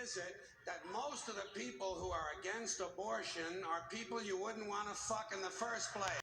is it that most of the people who are against abortion are people you wouldn't want to fuck in the first place?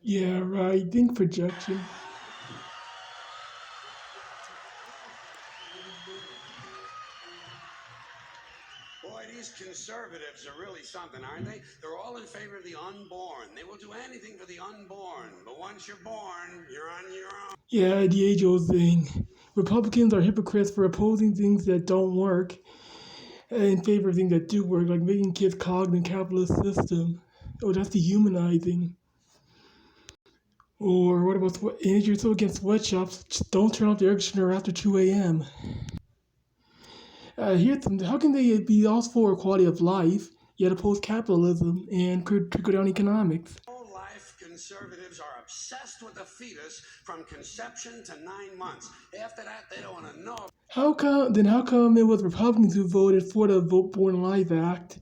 Yeah, right. Think projection. Boy, these conservatives are really something, aren't they? They're all in favor of the unborn. They will do anything for the unborn. But once you're born, you're on your own. Yeah, the age-old thing. Republicans are hypocrites for opposing things that don't work in favor of things that do work, like making kids cog in the capitalist system. Oh, that's dehumanizing. Or what about and if you're so against sweatshops, just don't turn off the air conditioner after 2 a.m. Here's something. How can they be all for quality of life, yet oppose capitalism and trickle-down economics? Pro-life conservatives are obsessed with the fetus from conception to 9 months. After that, they don't want to know. How come it was Republicans who voted for the Born Alive Act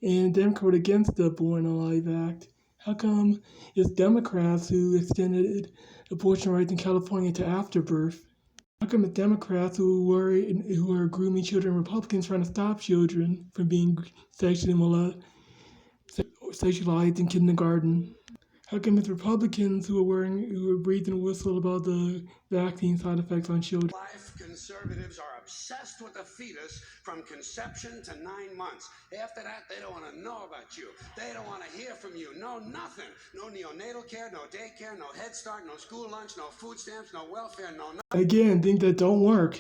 and Democrats voted against the Born Alive Act? How come it's Democrats who extended abortion rights in California to afterbirth? How come it's Democrats who are grooming children, Republicans trying to stop children from being sexualized in kindergarten? How come it's Republicans who are breathing a whistle about the vaccine side effects on children? Life conservatives are obsessed with the fetus from conception to 9 months. After that, they don't want to know about you. They don't want to hear from you. No, nothing. No neonatal care, no daycare, no Head Start, no school lunch, no food stamps, no welfare, no nothing. Again, things that don't work.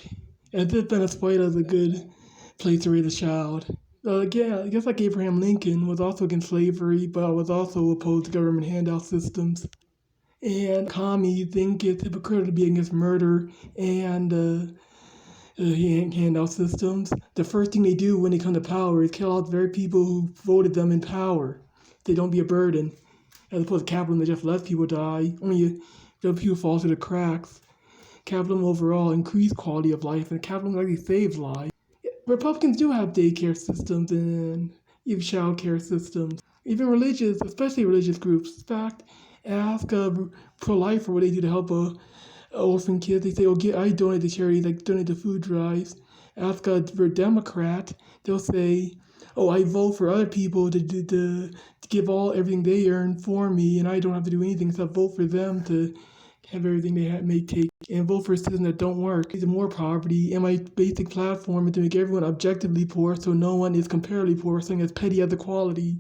As if Venezuela is a good place to raise a child. Again, I guess like Abraham Lincoln was also against slavery, but was also opposed to government handout systems. And commies think it's hypocritical to be against murder and handout systems. The first thing they do when they come to power is kill out the very people who voted them in power. They don't be a burden. As opposed to capitalism, they just let people die. Only the people fall through the cracks. Capitalism overall increased quality of life, and capitalism actually saves lives. Republicans do have daycare systems and even child care systems. Even religious, especially religious groups. In fact, ask a pro-lifer what they do to help orphan kids. They say, "Oh, I donate to charities, like donate to food drives." Ask a Democrat, they'll say, "Oh, I vote for other people to give everything they earn for me, and I don't have to do anything except vote for them to have everything they may take, and vote for systems that don't work. There's more poverty, and my basic platform is to make everyone objectively poor so no one is comparatively poor, something as petty as equality."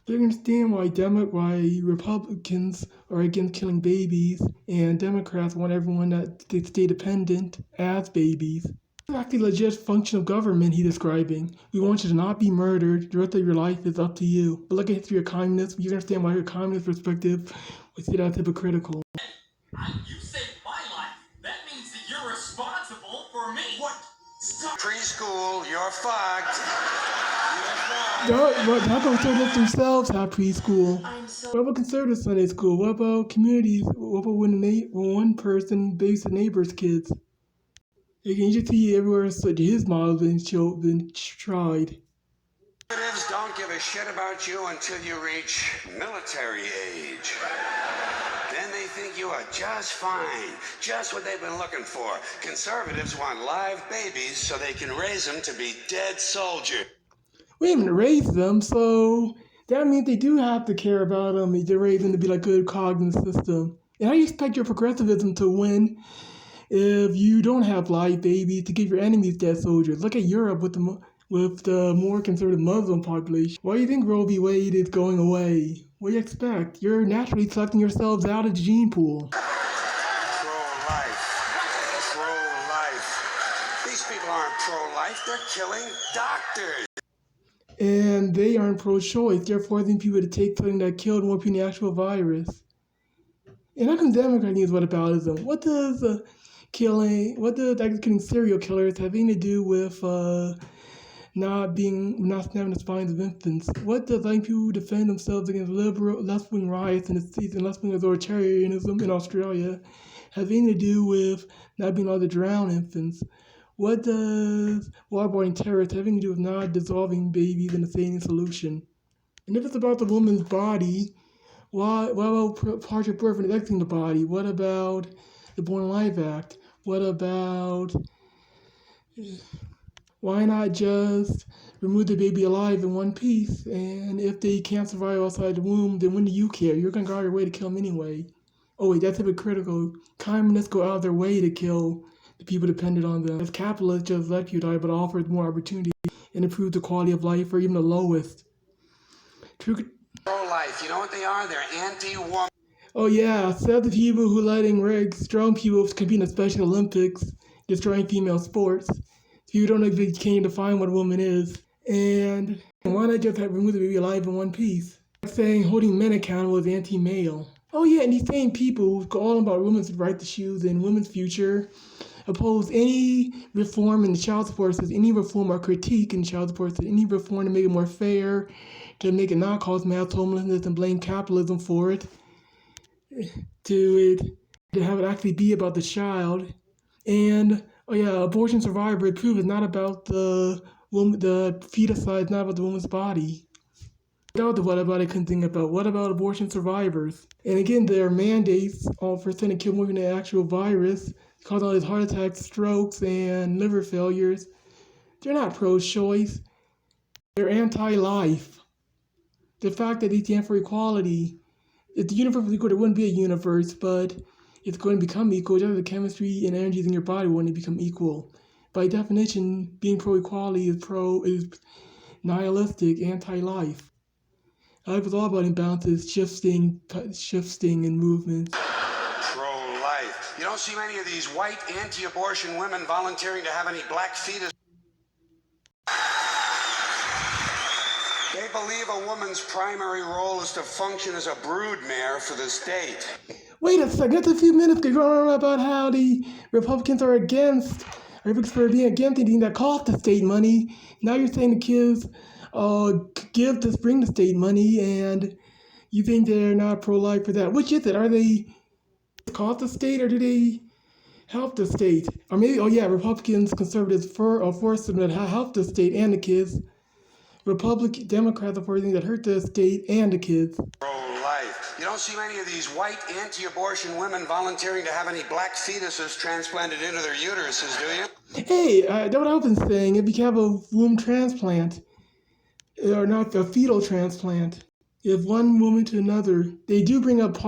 You understand why Republicans are against killing babies, and Democrats want everyone to stay dependent as babies. It's actually a legit function of government he's describing. We want you to not be murdered. The rest of your life is up to you. But look at history of communists. You understand why your communist perspective would see that as hypocritical. You saved my life. That means that you're responsible for me. What? Stop. Preschool, you're fucked. How come conservatives themselves have preschool? What about conservative Sunday school? What about communities? What about when one person babysits the neighbor's kids? You can just see everywhere his model has been tried. Conservatives don't give a shit about you until you reach military age. Then they think you are just fine, just what they've been looking for. Conservatives want live babies so they can raise them to be dead soldiers. We haven't raised them, so that means they do have to care about them. They raise them to be like good cogs in the system. And how do you expect your progressivism to win if you don't have live babies to give your enemies dead soldiers? Look at Europe with the more conservative Muslim population. Why do you think Roe v. Wade is going away? What do you expect? You're naturally sucking yourselves out of the gene pool. Pro-life. These people aren't pro-life, they're killing doctors. And they aren't pro-choice. They're forcing people to take something that killed more people than the actual virus. And how come Democrats use whataboutism? What does killing serial killers have anything to do with not snapping the spines of infants. What does letting people defend themselves against liberal left-wing riots in the states and left-wing authoritarianism in Australia have anything to do with not being allowed to drown infants? What does waterboarding terrorists have anything to do with not dissolving babies in a saline solution? And if it's about the woman's body, what about partial birth and exiting the body? What about the Born Alive Act? What about why not just remove the baby alive in one piece? And if they can't survive outside the womb, then when do you care? You're going to go out of your way to kill them anyway. Oh wait, that's hypocritical. Communists go out of their way to kill the people dependent on them. As capitalists just let you die, but offers more opportunity and improves the quality of life for even the lowest. Pro-life, you know what they are? They're anti-woman. Oh yeah, said the people who letting strong people compete in the Special Olympics, destroying female sports. You don't know if can define what a woman is. And why not just remove the baby alive in one piece? Saying holding men accountable is anti-male. Oh yeah, and these same people who go all about women's right to choose and women's future oppose any reform in the child support system, any reform or critique in the child support system, any reform to make it more fair, to make it not cause mass homelessness and blame capitalism for it, to have it actually be about the child. And oh yeah, abortion survivor proof is not about the woman, the feticide, not about the woman's body. What about I couldn't think about? What about abortion survivors? And again, there are mandates for sending kill more than the actual virus, cause all these heart attacks, strokes, and liver failures. They're not pro-choice. They're anti-life. The fact that they stand for equality. If the universe was equal, there wouldn't be a universe, but it's going to become equal. Just the chemistry and energies in your body when they become equal. By definition, being pro-equality is nihilistic, anti-life. Life is all about imbalances, shifting and movements. Pro-life. You don't see many of these white anti-abortion women volunteering to have any black fetus. They believe a woman's primary role is to function as a broodmare for the state. Wait a second, just a few minutes ago, you're on about how the Republicans are being against anything that costs the state money. Now you're saying the kids bring the state money, and you think they're not pro-life for that. Which is it? Are they cost the state, or do they help the state? Or maybe, Republicans, conservatives force them to help the state and the kids. Democrats are for things that hurt the state and the kids. Pro-life. You don't see many of these white anti-abortion women volunteering to have any black fetuses transplanted into their uteruses, do you? Hey, that's what I've been saying. If you have a womb transplant, or not a fetal transplant, if one woman to another, they do bring up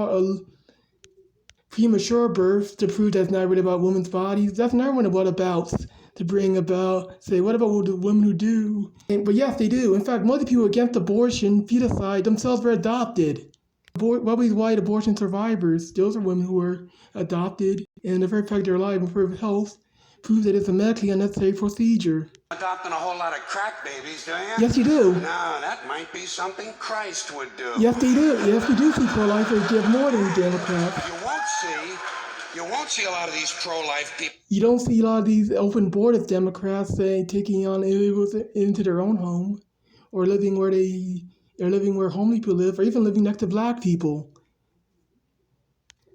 premature birth to prove that's not really about women's bodies. That's another one of what abouts to bring about, say, what about the women who do? But yes, they do. In fact, most of the people against abortion, feticide, themselves were adopted. What these white abortion survivors, those are women who were adopted, and the very fact they're alive and for health proves that it's a medically unnecessary procedure. Adopting a whole lot of crack babies, do you? Yes, you do. No, that might be something Christ would do. Yes, they do. Yes, we do see pro-lifers give more than Democrats. You won't see a lot of these pro-life people. You don't see a lot of these open-border Democrats taking on illegals into their own home, or living where homeless people live, or even living next to black people.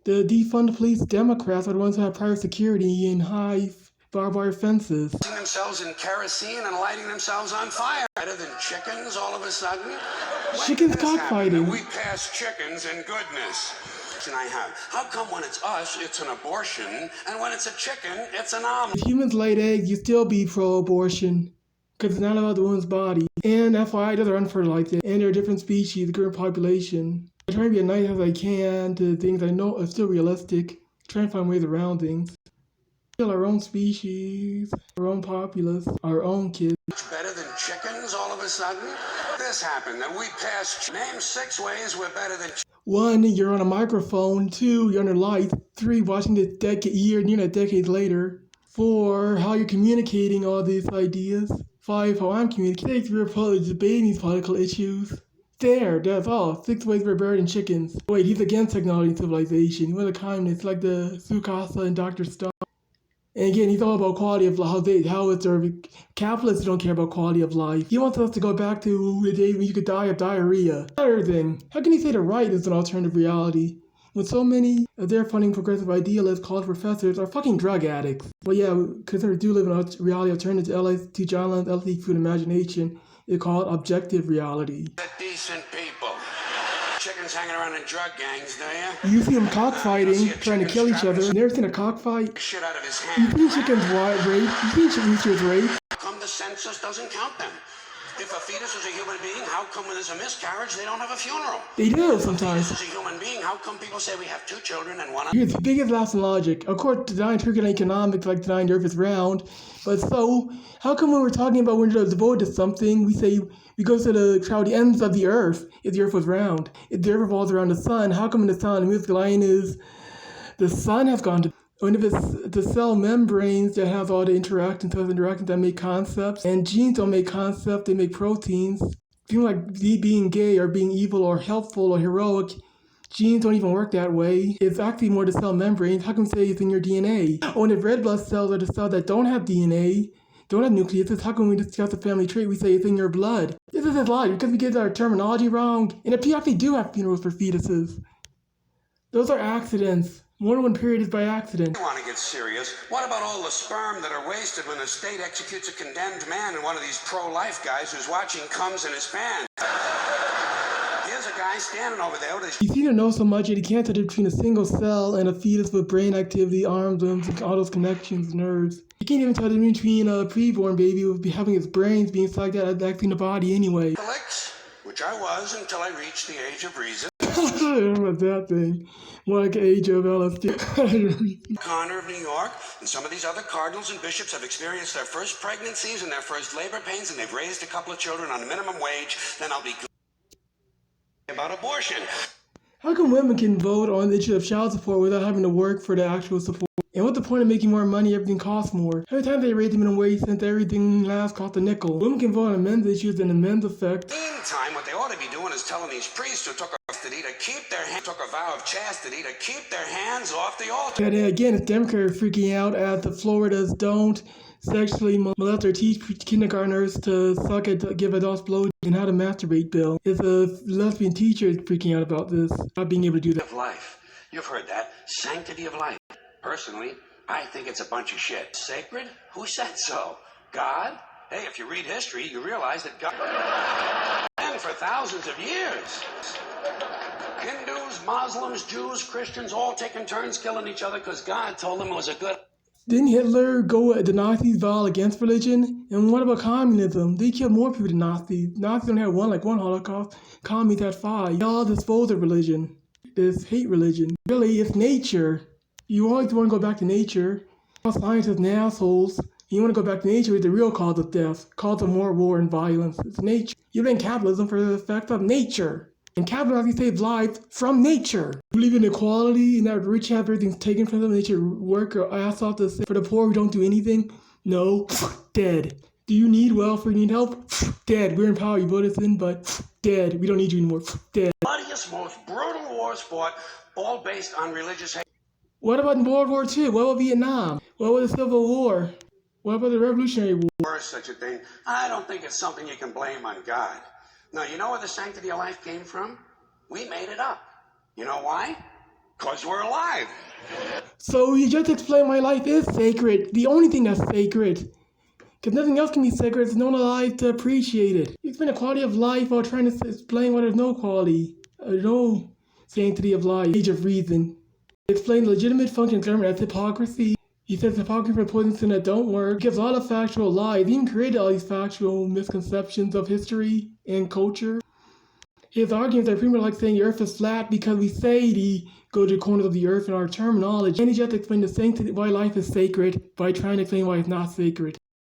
The defund police Democrats are the ones who have private security and high barbed wire fences. Lighting themselves in kerosene and lighting themselves on fire. Better than chickens all of a sudden. Chickens cockfighting. We pass chickens in goodness. I have. How come when it's us, it's an abortion, and when it's a chicken, it's an omelet? If humans laid eggs, you still be pro-abortion, because it's not about the woman's body. And FYI, those are unfertilized, and there are different species, the current population. I try to be as nice as I can to things I know are still realistic, trying to find ways around things. Still our own species, our own populace, our own kids. Better than chickens all of a sudden? This happened, that we passed. Name 6 ways we're better than chickens. 1, you're on a microphone. 2, you're under lights. 3, watching this decades later. 4, how you're communicating all these ideas. 5, how I'm communicating. 6, we're debating these political issues. That's all. 6 ways we're better than chickens. Wait, he's against technology and civilization. He was a communist, like the Sukasa and Dr. Stone. And again, he's all about quality of life. Capitalists don't care about quality of life. He wants us to go back to the day when you could die of diarrhea. Another thing, how can he say the right is an alternative reality when so many of their funding progressive idealists, college professors, are fucking drug addicts? Well, yeah, because they do live in a reality alternative to John Lennon's LSD food imagination. It's called objective reality. The decent people. Chickens hanging around in drug gangs, do you? You see them cockfighting, trying to kill each other. Never seen a cockfight? Shit out of his You hand. think chickens rape? You think roosters rape? How come the census doesn't count them? If a fetus is a human being, how come when there's a miscarriage they don't have a funeral? They do If sometimes. a fetus is a human being, how come people say we have 2 children and one? Here's the biggest lapse in logic. Of course, denying circular economics like denying the earth is round. But so, how come when we're talking about when we're devoted to something, we say we go to the ends of the earth if the earth was round? If the earth revolves around the sun, how come in the sun, the music line is the sun has gone to... And if it's the cell membranes that have all the interactions that make concepts, and genes don't make concepts, they make proteins. Feeling like being gay or being evil or helpful or heroic, genes don't even work that way. It's actually more the cell membranes. How can we say it's in your DNA? Oh, and if red blood cells are the cells that don't have DNA, don't have nucleuses, how can we discuss the family trait? We say it's in your blood. This is his logic because we get our terminology wrong. And if you actually do have funerals for fetuses, those are accidents. More than one period is by accident. You want to get serious? What about all the sperm that are wasted when the state executes a condemned man and one of these pro-life guys who's watching comes in his pants? Here's a guy standing over there with his... He seems to know so much that he can't tell the difference between a single cell and a fetus with brain activity, arms, limbs, and all those connections, nerves. He can't even tell the difference between a preborn baby with having his brains being sucked out of acting the body anyway. Which I was until I reached the age of reason. I remember that thing. More like age of LSD. Connor of New York, and some of these other cardinals and bishops have experienced their first pregnancies and their first labor pains, and they've raised a couple of children on minimum wage. Then I'll be about abortion. How come women can vote on the issue of child support without having to work for the actual support? And what's the point of making more money? Everything costs more. Every time they raise the minimum wage, since everything last cost a nickel. Women can vote on men's issues and the men's effect. Meantime, what they ought to be doing is telling these priests who took a vow of chastity to keep their hands off the altar. And again, it's Democrats freaking out as the Floridas don't sexually molest or teach kindergartners to give adults blow and how to masturbate bill. It's a lesbian teacher freaking out about this, not being able to do that. Of life. You've heard that. Sanctity of life. Personally, I think it's a bunch of shit. Sacred? Who said so? God? Hey, if you read history, you realize that God... And for thousands of years. Hindus, Muslims, Jews, Christians, all taking turns killing each other because God told them it was a good... Didn't Hitler go at the Nazis vow against religion? And what about communism? They killed more people than Nazis. Nazis only had one Holocaust. Communists had 5. They all dispose of religion. This hate religion. Really, it's nature. You always want to go back to nature. All scientists and assholes. You want to go back to nature with the real cause of death. Cause of more war and violence. It's nature. You blame capitalism for the effect of nature. And capitalism saves lives from nature. You believe in equality and that the rich have everything taken from them. They should work their ass off for the poor who don't do anything. No. Dead. Do you need welfare? You need help? Dead. We're in power. You voted us in, but dead. We don't need you anymore. Dead. Bloodiest, most brutal wars fought, all based on religious hate. What about in World War II? What about Vietnam? What about the Civil War? What about the Revolutionary War? Or such a thing. I don't think it's something you can blame on God. No, you know where the sanctity of life came from? We made it up. You know why? Because we're alive. So you just explained why life is sacred. The only thing that's sacred. Because nothing else can be sacred. There's no one alive to appreciate it. You explain the quality of life while trying to explain why there's no quality. No sanctity of life. Age of reason. Explain the legitimate function of government as hypocrisy. He says hypocrisy for poison that don't work. He gives all the factual lies. He even created all these factual misconceptions of history and culture. His arguments are pretty much like saying the earth is flat because we say to go to the corners of the earth in our terminology. And he just explained the sanctity why life is sacred by trying to explain why it's not sacred.